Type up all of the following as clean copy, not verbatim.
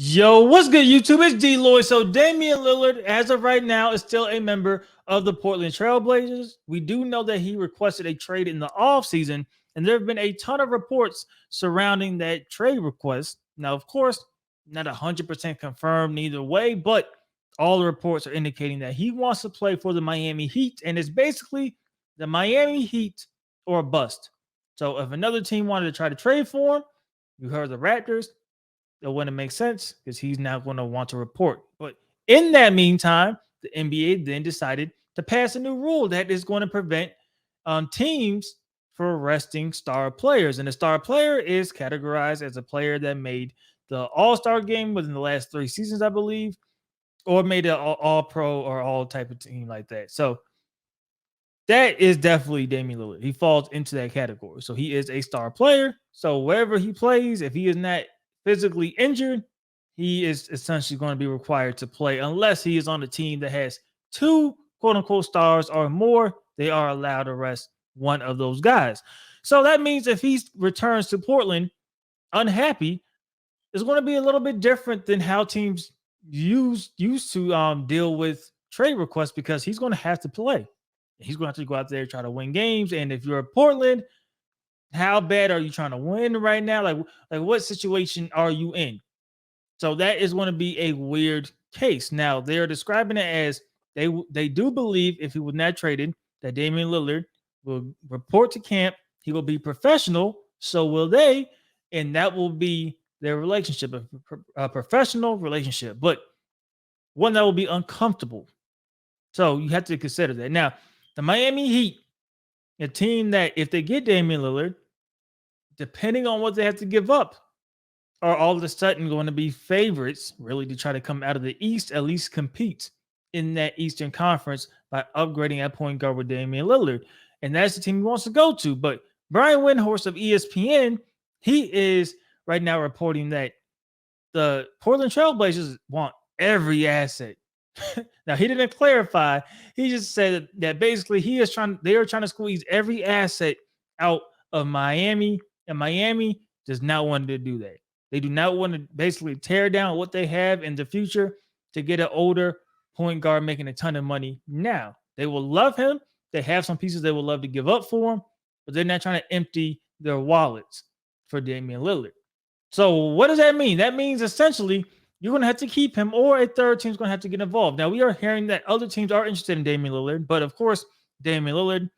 Yo, what's good, YouTube? It's DLloyd. So Damian Lillard, as of right now, is still a member of the Portland Trailblazers. We do know that he requested a trade in the offseason, and there have been a ton of reports surrounding that trade request. Now, of course, not 100% confirmed either way, but all the reports are indicating that he wants to play for the Miami Heat, and it's basically the Miami Heat or a bust. So if another team wanted to try to trade for him, you heard the Raptors, it wouldn't make sense because he's not going to want to report. But in that meantime, the NBA then decided to pass a new rule that is going to prevent teams from arresting star players. And a star player is categorized as a player that made the All-Star game within the last 3 seasons, I believe, or made an all-pro or all type of team like that. So that is definitely Damian Lillard. He falls into that category. So he is a star player. So wherever he plays, if he is not physically injured, he is essentially going to be required to play unless he is on a team that has two quote unquote stars or more. They are allowed to rest one of those guys. So that means if he returns to Portland unhappy, it's going to be a little bit different than how teams used to deal with trade requests because he's going to have to play. He's going to have to go out there and try to win games. And if you're Portland, how bad are you trying to win right now? Like what situation are you in? So that is going to be a weird case. Now they are describing it as they do believe if he was not traded, that Damian Lillard will report to camp. He will be professional. So will they, and that will be their relationship, a professional relationship, but one that will be uncomfortable. So you have to consider that. Now, the Miami Heat, a team that if they get Damian Lillard, depending on what they have to give up, are all of a sudden going to be favorites, really, to try to come out of the East, at least compete in that Eastern Conference by upgrading at point guard with Damian Lillard. And that's the team he wants to go to. But Brian Windhorst of ESPN, he is right now reporting that the Portland Trailblazers want every asset. Now, he didn't clarify. He just said that basically they are trying to squeeze every asset out of Miami, and Miami does not want to do that. They do not want to basically tear down what they have in the future to get an older point guard making a ton of money now. They will love him. They have some pieces they would love to give up for him, but they're not trying to empty their wallets for Damian Lillard. So what does that mean? That means essentially you're going to have to keep him, or a third team's going to have to get involved. Now, we are hearing that other teams are interested in Damian Lillard, but of course, Damian Lillard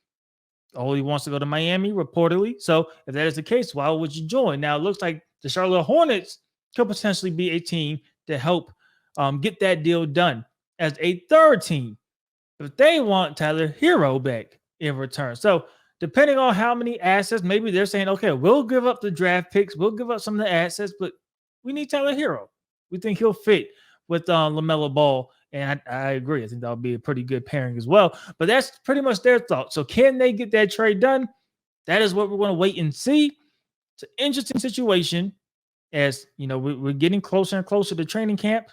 only wants to go to Miami, reportedly. So if that is the case, why would you join? Now, it looks like the Charlotte Hornets could potentially be a team to help get that deal done as a third team if they want Tyler Hero back in return. So depending on how many assets, maybe they're saying, okay, we'll give up the draft picks, we'll give up some of the assets, but we need Tyler Hero. We think he'll fit with LaMelo Ball, and I agree. I think that would be a pretty good pairing as well. But that's pretty much their thought. So can they get that trade done? That is what we're going to wait and see. It's an interesting situation as, you know, we're getting closer and closer to training camp.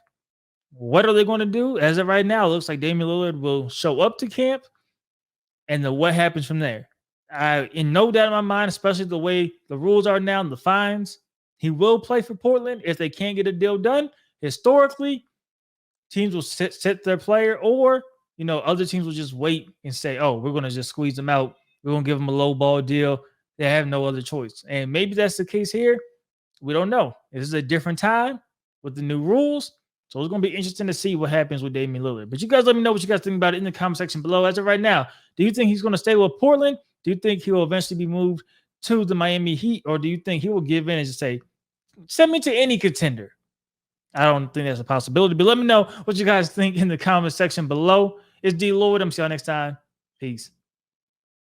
What are they going to do? As of right now, it looks like Damian Lillard will show up to camp, and then what happens from there? In no doubt in my mind, especially the way the rules are now and the fines, he will play for Portland if they can't get a deal done. Historically, teams will sit their player, or, you know, other teams will just wait and say, oh, we're going to just squeeze them out. We're going to give them a low ball deal. They have no other choice. And maybe that's the case here. We don't know. This is a different time with the new rules. So it's going to be interesting to see what happens with Damian Lillard. But you guys let me know what you guys think about it in the comment section below. As of right now, do you think he's going to stay with Portland? Do you think he will eventually be moved to the Miami Heat? Or do you think he will give in and just say, send me to any contender? I don't think that's a possibility. But let me know what you guys think in the comment section below. It's DLloyd. I'm see y'all next time. Peace.